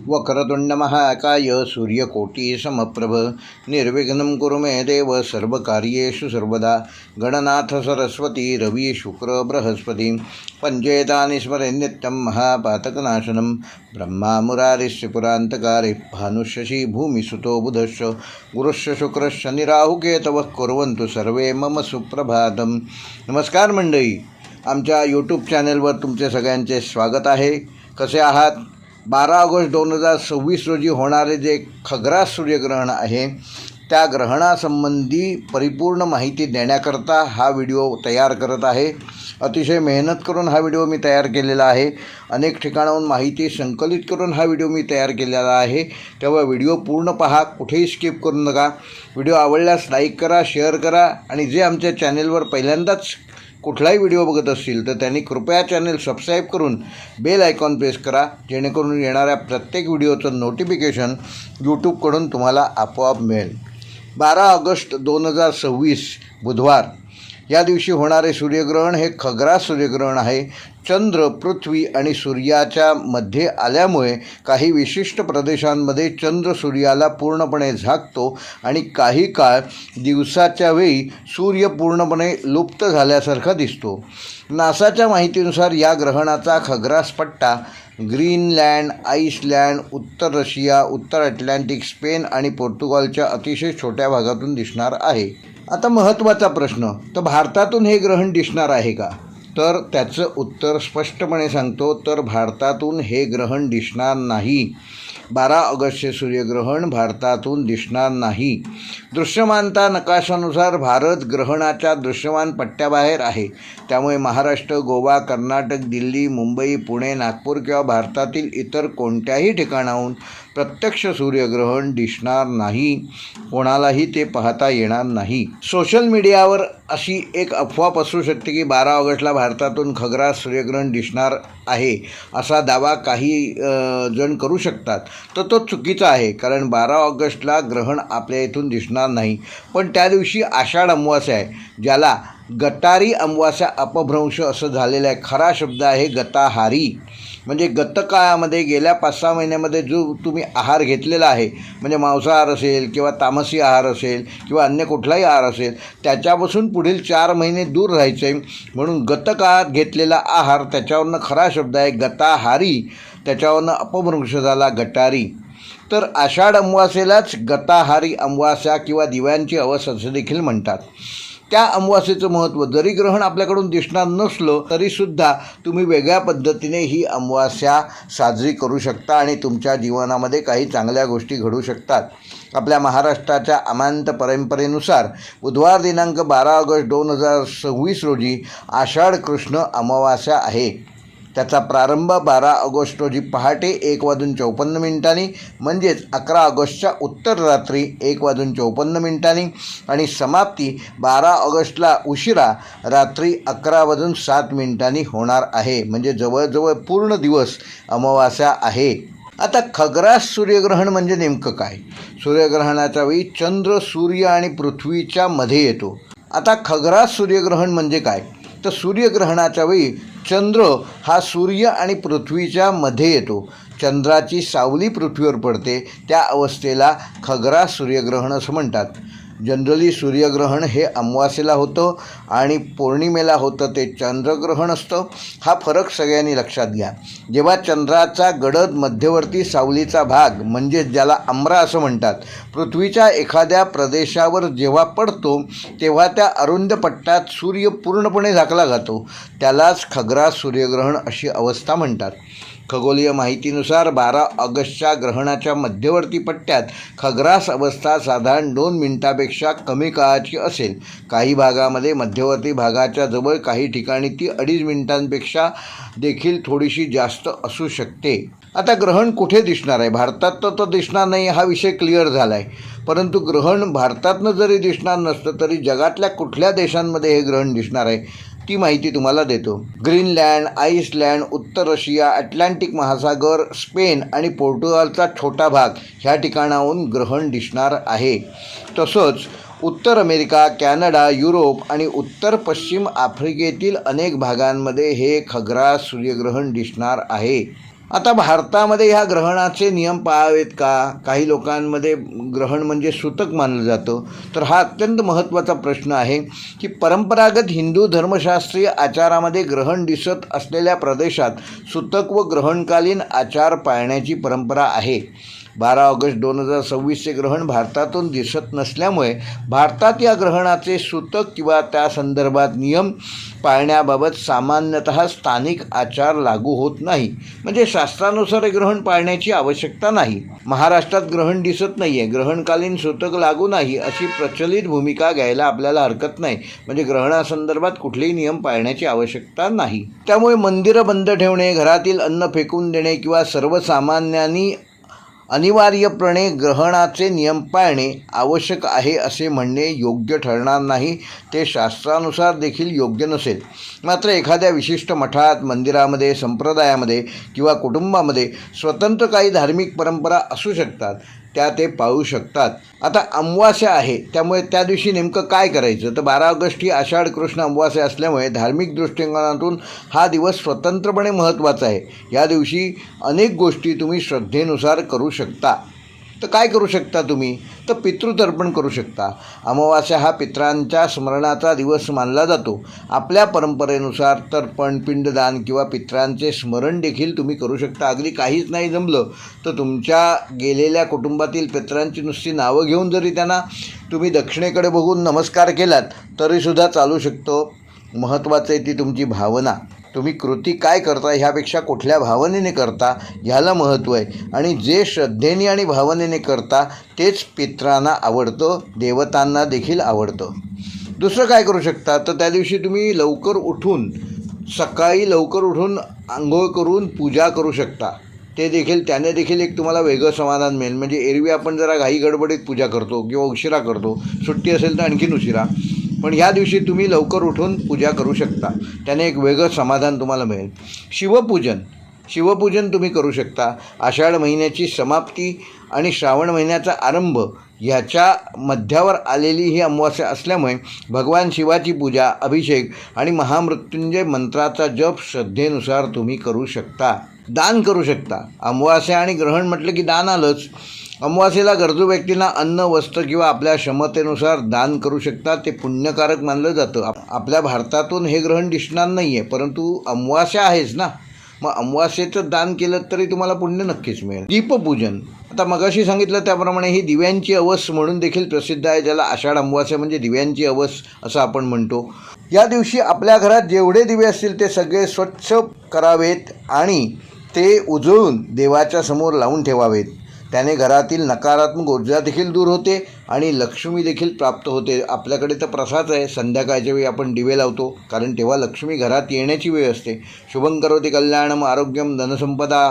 वक्रतुंड महाकाय सूर्यकोटी समप्रभ निर्विघ्नं कुरु मे देव सर्वकार्येषु सर्वदा। गणनाथ सरस्वती रवि शुक्र बृहस्पति पंचेतानि स्मरे नित्यं महापातकनाशनं। ब्रह्मा मुरारिस्य पुरान्तकारे भानुशशि भूमिसुतो बुधश्च गुरुश्च शुक्रश्च निराहुकेतवः कुर्वन्तु सर्वे मम सुप्रभातम्। नमस्कार मंडळी, आमच्या यूट्यूब चॅनलवर तुमचे सगळ्यांचे स्वागत आहे। कसे आहात? 12 ऑगस्ट 2026 रोजी होणारे जे खग्रास सूर्यग्रहण आहे त्या ग्रहणासंबंधी परिपूर्ण माहिती देण्याकरता हा व्हिडिओ तयार करत आहे। अतिशय मेहनत करून हा व्हिडिओ मी तयार केलेला आहे। अनेक ठिकाणाहून माहिती संकलित करून हा व्हिडिओ मी तयार केलेला आहे। तेव्हा व्हिडिओ पूर्ण पहा, कुठेही स्किप करू नका। व्हिडिओ आवडल्यास लाईक करा, शेअर करा आणि जे आमच्या चॅनेलवर पहिल्यांदाच कुठलाही व्हिडिओ बघत असतील तर त्यांनी कृपया चॅनल सबस्क्राईब करून बेल आयकॉन प्रेस करा, जेणेकरून येणाऱ्या प्रत्येक व्हिडिओचं नोटिफिकेशन यूट्यूबकडून तुम्हाला आपोआप मिळेल। 12 ऑगस्ट 2026 बुधवार या दिवशी होणारे सूर्यग्रहण हे खग्रास सूर्यग्रहण आहे। चंद्र, पृथ्वी आणि सूर्याच्या मध्ये आल्यामुळे काही विशिष्ट प्रदेशांमध्ये चंद्र सूर्याला पूर्णपणे झाकतो आणि काही काळ दिवसाच्या वेळी सूर्य पूर्णपणे लुप्त झाल्यासारखा दिसतो। नासाच्या माहितीनुसार या ग्रहणाचा खग्रास पट्टा ग्रीनलँड, आईसलँड, उत्तर रशिया, उत्तर अटलांटिक, स्पेन आणि पोर्तुगालच्या अतिशय छोट्या भागातून दिसणार आहे। आता महत्त्वाचा प्रश्न, तर भारतातून हे ग्रहण दिसणार आहे का? तर त्याचं उत्तर स्पष्टपणे सांगतो, तर भारतातून हे ग्रहण दिसणार नाही। 12 ऑगस्टचे सूर्यग्रहण भारतातून दिसणार नाही। दृश्यमानता नकाशानुसार भारत ग्रहणाच्या दृश्यमान पट्ट्याबाहेर आहे, त्यामुळे महाराष्ट्र, गोवा, कर्नाटक, दिल्ली, मुंबई, पुणे, नागपूर किंवा भारतातील इतर कोणत्याही ठिकाणाहून प्रत्यक्ष सूर्यग्रहण दिसणार नाही। कोणालाही ते पाहता येणार नाही। सोशल मीडियावर अशी एक अफवा पसरू शकते की 12 ऑगस्टला भारतातून खग्रास सूर्यग्रहण दिसणार आहे असा दावा काही जण करू शकतात, तर तो चुकीचा आहे। कारण 12 ऑगस्टला ग्रहण आपल्या इथून दिसणार नाही, पण त्या दिवशी आषाढ अमावास्या आहे, ज्याला गटारी अमावास्या अपभ्रंश असं झालेलं आहे। खरा शब्द आहे गताहारी, म्हणजे गतकाळामध्ये गेल्या 5-6 महिन्यामध्ये जो तुम्ही आहार घेतलेला आहे, म्हणजे मांसाहार असेल किंवा तामसी आहार असेल किंवा अन्य कुठलाही आहार असेल, त्याच्यापासून पुढील 4 महिने दूर राहायचं आहे। म्हणून गतकाळात घेतलेला आहार, त्याच्यावरनं खरा शब्द आहे गताहारी, त्याच्यावरनं अपभ्रंश झाला गटारी। तर आषाढ अमावास्येलाच गताहारी अमावास्या किंवा दिव्यांची अवस असं देखील म्हणतात। त्या अमावास्येचं महत्त्व, जरी ग्रहण आपल्याकडून दिसणार नसलं तरीसुद्धा तुम्ही वेगळ्या पद्धतीने ही अमावास्या साजरी करू शकता आणि तुमच्या जीवनामध्ये काही चांगल्या गोष्टी घडू शकतात। आपल्या महाराष्ट्राच्या अमांत परंपरेनुसार बुधवार दिनांक 12 ऑगस्ट 2026 रोजी आषाढ कृष्ण अमावास्या आहे। त्याचा प्रारंभ 12 ऑगस्ट रोजी पहाटे 1:54 म्हणजेच 11 ऑगस्टच्या उत्तर रात्री 1:54 आणि समाप्ती 12 ऑगस्टला उशिरा रात्री 11:07 होणार आहे, म्हणजे जवळजवळ पूर्ण दिवस अमावास्या आहे। आता खग्रास सूर्यग्रहण म्हणजे नेमकं काय? सूर्यग्रहणाच्या वेळी चंद्र, सूर्य आणि पृथ्वीच्या मध्ये येतो। आता खग्रास सूर्यग्रहण म्हणजे काय? तर सूर्यग्रहणाच्या वेळी चंद्र हा सूर्य आणि पृथ्वीच्या मध्ये येतो। चंद्राची सावली पृथ्वीवर पडते, त्या अवस्थेला खग्रास सूर्यग्रहण असं म्हणतात। जनरली सूर्यग्रहण हे अमावास्येला होतं आणि पौर्णिमेला होतं ते चंद्रग्रहण असतं। हा फरक सगळ्यांनी लक्षात घ्या। जेव्हा चंद्राचा गडद मध्यवर्ती सावलीचा भाग, म्हणजे ज्याला अंबरा असं म्हणतात, पृथ्वीच्या एखाद्या प्रदेशावर जेव्हा पडतो तेव्हा त्या अरुंद पट्ट्यात सूर्य पूर्णपणे झाकला जातो, त्यालाच खग्रास सूर्यग्रहण अशी अवस्था म्हणतात। खगोलीय माहितीनुसार 12 ऑगस्टच्या ग्रहणाच्या मध्यवर्ती पट्ट्यात खग्रास अवस्था साधारण 2 मिनिटापेक्षा कमी काळाची असेल। काही भागामध्ये मध्यवर्ती भागाच्या जवळ, काही ठिकाणी ती 2.5 मिनिटांपेक्षा देखील थोडीशी जास्त असू शकते। आता ग्रहण कुठे दिसणार आहे? भारतात तर दिसणार नाही, हा विषय क्लिअर झाला आहे। परंतु ग्रहण भारतातनं जरी दिसणार नसतं तरी जगातल्या कुठल्या देशांमध्ये हे ग्रहण दिसणार आहे ती माहिती तुम्हाला देतो। ग्रीनलँड, आईसलँड, उत्तर रशिया, अटलांटिक महासागर, स्पेन आणि पोर्तुगालचा छोटा भाग ह्या ठिकाणाहून ग्रहण दिसणार आहे। तसंच उत्तर अमेरिका, कॅनडा, युरोप आणि उत्तर पश्चिम आफ्रिकेतील अनेक भागांमध्ये हे खग्रास सूर्यग्रहण दिसणार आहे। आता भारतामध्ये ह्या ग्रहणाचे नियम पाळावेत का? काही लोकांमध्ये ग्रहण म्हणजे सूतक मानलं जातं. तर हा अत्यंत महत्त्वाचा प्रश्न आहे की परंपरागत हिंदू धर्मशास्त्रीय आचारामध्ये ग्रहण दिसत असलेल्या प्रदेशात सूतक व ग्रहणकालीन आचार पाळण्याची परंपरा आहे. 12 ऑगस्ट 2026चे ग्रहण भारतातून दिसत नसल्यामुळे भारतात या ग्रहणाचे सूतक किंवा त्या संदर्भात नियम पाळण्याबाबत सामान्यतः स्थानिक आचार लागू होत नाही. म्हणजे शास्त्रानुसार हे ग्रहण पाळण्याची आवश्यकता नाही. महाराष्ट्रात ग्रहण दिसत नाही आहे, ग्रहणकालीन सूतक लागू नाही अशी प्रचलित भूमिका घ्यायला आपल्याला हरकत नाही. म्हणजे ग्रहणासंदर्भात कुठलेही नियम पाळण्याची आवश्यकता नाही. त्यामुळे मंदिरं बंद ठेवणे, घरातील अन्न फेकून देणे किंवा सर्वसामान्यांनी अनिवार्यपणे ग्रहणाचे नियम पाळणे आवश्यक आहे असे म्हणणे योग्य ठरणार नाही. ते शास्त्रानुसार देखील योग्य नसेल. मात्र एखाद्या विशिष्ट मठात, मंदिरामध्ये, संप्रदायामध्ये किंवा कुटुंबामध्ये स्वतंत्र काही धार्मिक परंपरा असू शकतात, त्या ते पाळू शकतात. आता अमावास्या आहे, त्यामुळे त्या दिवशी नेमकं काय करायचं? तर 12 ऑगस्ट ही आषाढ कृष्ण अमावास्या असल्यामुळे धार्मिक दृष्टिकोनातून हा दिवस स्वतंत्रपणे महत्त्वाचा आहे. या दिवशी अनेक गोष्टी तुम्ही श्रद्धेनुसार करू शकता. तर काय करू शकता तुम्ही? तर पितृतर्पण करू शकता. अमावास्या हा पितरांच्या स्मरणाचा दिवस मानला जातो. आपल्या परंपरेनुसार तर्पण, पिंडदान किंवा पितरांचे स्मरण देखील तुम्ही करू शकता. अगदी काहीच नाही जमलं तर तुमच्या गेलेल्या कुटुंबातील पितरांची नुसती नावं घेऊन जरी त्यांना तुम्ही दक्षिणेकडे बघून नमस्कार केलात तरीसुद्धा चालू शकतो. महत्त्वाचं आहे ती तुमची भावना. तुम्ही कृती काय करता ह्यापेक्षा कुठल्या भावनेने करता ह्याला महत्त्व आहे. आणि जे श्रद्धेने आणि भावनेने करता तेच पितरांना आवडतं, देवतांना देखील आवडतं. दुसरं काय करू शकता? तर त्या दिवशी तुम्ही सकाळी लवकर उठून आंघोळ करून पूजा करू शकता. त्याने देखील एक तुम्हाला वेगळं समाधान मिळेल. म्हणजे एरवी आपण जरा घाई गडबडीत पूजा करतो किंवा उशिरा करतो, सुट्टी असेल तर आणखीन उशिरा, पण ह्या दिवशी तुम्ही लवकर उठून पूजा करू शकता. त्याने एक वेगळं समाधान तुम्हाला मिळेल. शिवपूजन तुम्ही करू शकता. आषाढ महिन्याची समाप्ती आणि श्रावण महिन्याचा आरंभ ह्याच्या मध्यावर आलेली ही अमावास्या असल्यामुळे भगवान शिवाची पूजा, अभिषेक आणि महामृत्युंजय मंत्राचा जप श्रद्धेनुसार तुम्ही करू शकता. दान करू शकता. अमावास्या आणि ग्रहण म्हटलं की दान आलंच. अमावास्येला गरजू व्यक्तींना अन्न, वस्त्र किंवा आपल्या क्षमतेनुसार दान करू शकता. ते पुण्यकारक मानलं जातं. आपल्या भारतातून हे ग्रहण दिसणार नाही आहे, परंतु अमावास्या आहेच ना, मग अमावास्येचं दान केलं तरी तुम्हाला पुण्य नक्कीच मिळेल. दीपपूजन, आता मगाशी सांगितलं त्याप्रमाणे ही दिव्यांची अवस म्हणून देखील प्रसिद्ध आहे, ज्याला आषाढ अमावास्या म्हणजे दिव्यांची अवस असं आपण म्हणतो. या दिवशी आपल्या घरात जेवढे दिवे असतील ते सगळे स्वच्छ करावेत आणि ते उजळून देवाच्या समोर लावून ठेवावेत. त्याने घरातील नकारात्मक ऊर्जा देखील दूर होते आणि लक्ष्मी देखील प्राप्त होते. आपल्याकडे तर प्रसाद आहे, संध्याकाळच्या वेळी आपण दिवे लावतो, कारण तेव्हा लक्ष्मी घरात येण्याची वेळ असते. शुभं करोति कल्याणम आरोग्यम धनसंपदा,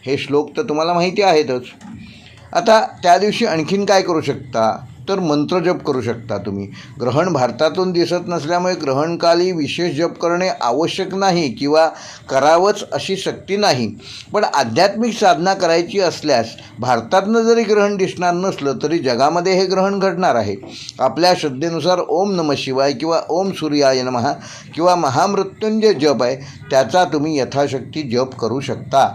हे श्लोक तर तुम्हाला माहिती आहेतच. आता त्या दिवशी आणखीन काय करू शकता? तर मंत्रजप करू शकता तुम्ही. ग्रहण भारतातून दिसत नसल्यामुळे ग्रहणकाली विशेष जप करणे आवश्यक नाही किंवा करावंच अशी सक्ती नाही. पण आध्यात्मिक साधना करायची असल्यास भारतातनं जरी ग्रहण दिसणार नसलं तरी जगामध्ये हे ग्रहण घडणार आहे. आपल्या श्रद्धेनुसार ओम नमः शिवाय किंवा ओम सूर्याय नमः किंवा महामृत्युंजय जप आहे त्याचा तुम्ही यथाशक्ती जप करू शकता.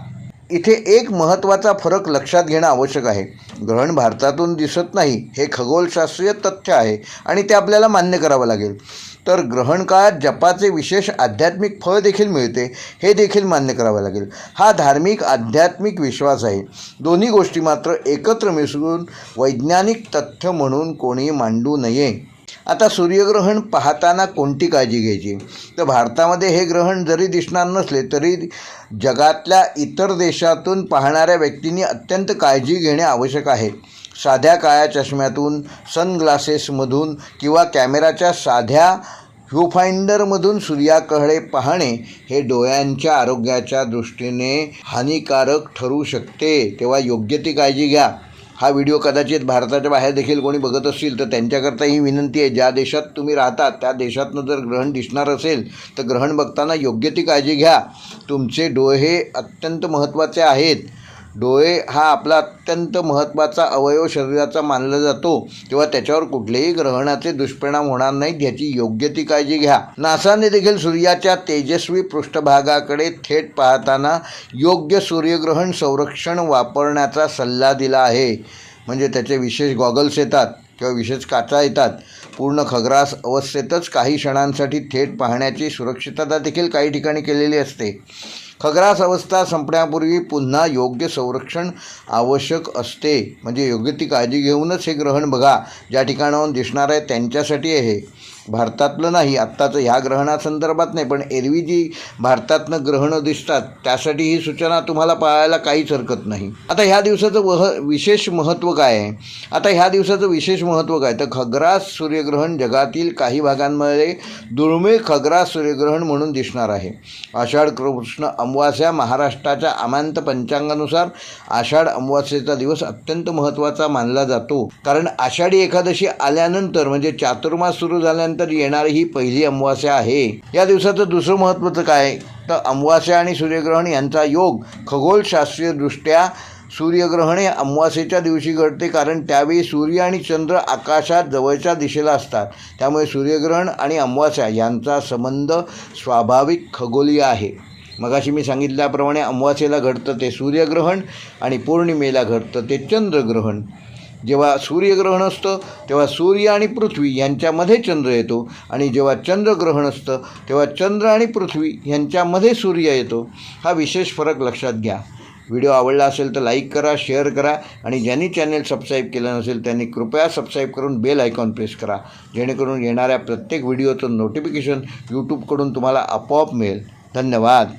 इथे एक महत्त्वाचा फरक लक्षात घेणं आवश्यक आहे. ग्रहण भारतातून दिसत नाही हे खगोलशास्त्रीय तथ्य आहे आणि ते आपल्याला मान्य करावं लागेल. तर ग्रहण काळात जपाचे विशेष आध्यात्मिक फळ देखील मिळते हे देखील मान्य करावं लागेल. हा धार्मिक आध्यात्मिक विश्वास आहे. दोन्ही गोष्टी मात्र एकत्र मिसळून वैज्ञानिक तथ्य म्हणून कोणी मांडू नये. आता सूर्यग्रहण पाहताना कोणती काळजी घ्यायची? तर भारतामध्ये हे ग्रहण जरी दिसणार नसले तरी जगातल्या इतर देशातून पाहणाऱ्या व्यक्तींनी अत्यंत काळजी घेणे आवश्यक आहे. साध्या काळ्या चष्म्यातून, सनग्लासेसमधून किंवा कॅमेराच्या साध्या व्ह्यूफाइंडरमधून सूर्याकडे पाहणे हे डोळ्यांच्या आरोग्याच्या दृष्टीने हानिकारक ठरू शकते. तेव्हा योग्य ती काळजी घ्या. हा व्हिडिओ कदाचित भारताच्या बाहेर देखील कोणी बघत असतील तर त्यांच्याकरता ही विनंती आहे, ज्या देशात तुम्ही राहता त्या देशातनं जर ग्रहण दिसणार असेल तर ग्रहण बघताना योग्य ती काळजी घ्या. तुमचे डोळे हे अत्यंत महत्त्वाचे आहेत. डोळे हा आपला अत्यंत महत्त्वाचा अवयव शरीराचा मानला जातो, तेव्हा त्याच्यावर कुठलेही ग्रहणाचे दुष्परिणाम होणार नाहीत याची योग्य ती काळजी घ्या. नासाने देखील सूर्याच्या तेजस्वी पृष्ठभागाकडे थेट पाहताना योग्य सूर्यग्रहण संरक्षण वापरण्याचा सल्ला दिला आहे. म्हणजे त्याचे विशेष गॉगल्स येतात किंवा विशेष काचा येतात. पूर्ण खग्रास अवस्थेतच काही क्षणांसाठी थेट पाहण्याची सुरक्षितता देखील काही ठिकाणी केलेली असते. खग्रास अवस्था संपण्यापूर्वी पुन्हा योग्य संरक्षण आवश्यक असते. म्हणजे योग्य ती काळजी घेऊनच हे ग्रहण बघा. ज्या ठिकाणाहून दिसणार आहे त्यांच्यासाठी आहे, भारतातलं नाही. आत्ताचं ह्या ग्रहणासंदर्भात नाही, पण एरवी जी भारतातनं ग्रहणं दिसतात त्यासाठी ही सूचना तुम्हाला पाळायला काहीच हरकत नाही. आता ह्या दिवसाचं विशेष महत्त्व काय आहे? तर खग्रास सूर्यग्रहण जगातील काही भागांमध्ये दुर्मिळ खग्रास सूर्यग्रहण म्हणून दिसणार आहे. आषाढ कृष्ण अमावास्या महाराष्ट्राच्या अमांत पंचांगानुसार आषाढ अमावास्येचा दिवस अत्यंत महत्त्वाचा मानला जातो. कारण आषाढी एकादशी आल्यानंतर म्हणजे चातुर्मास सुरू झाल्यानंतर येणारी ही पहिली अमावास्या आहे. या दिवसाचं दुसरं महत्त्वाचं काय? तर अमावास्या आणि सूर्यग्रहण यांचा योग खगोलशास्त्रीयदृष्ट्या सूर्यग्रहण हे अमावास्येच्या दिवशी घडते, कारण त्यावेळी सूर्य आणि चंद्र आकाशात जवळच्या दिशेला असतात. त्यामुळे सूर्यग्रहण आणि अमावास्या यांचा संबंध स्वाभाविक खगोलीय आहे. मगाशी मी सांगितल्याप्रमाणे अमावास्येला घडतं ते सूर्यग्रहण आणि पौर्णिमेला घडतं ते चंद्रग्रहण. जेव्हा सूर्यग्रहण असतं तेव्हा सूर्य आणि पृथ्वी यांच्यामध्ये चंद्र येतो, आणि जेव्हा चंद्रग्रहण असतं तेव्हा चंद्र आणि पृथ्वी यांच्यामध्ये सूर्य येतो. हा विशेष फरक लक्षात घ्या. व्हिडिओ आवडला असेल तर लाईक करा, शेअर करा, आणि ज्यांनी चॅनल सबस्क्राईब केलं नसेल त्यांनी कृपया सबस्क्राईब करून बेल आयकॉन प्रेस करा, जेणेकरून येणाऱ्या प्रत्येक व्हिडिओचं नोटिफिकेशन यूट्यूबकडून तुम्हाला आपोआप मिळेल. धन्यवाद.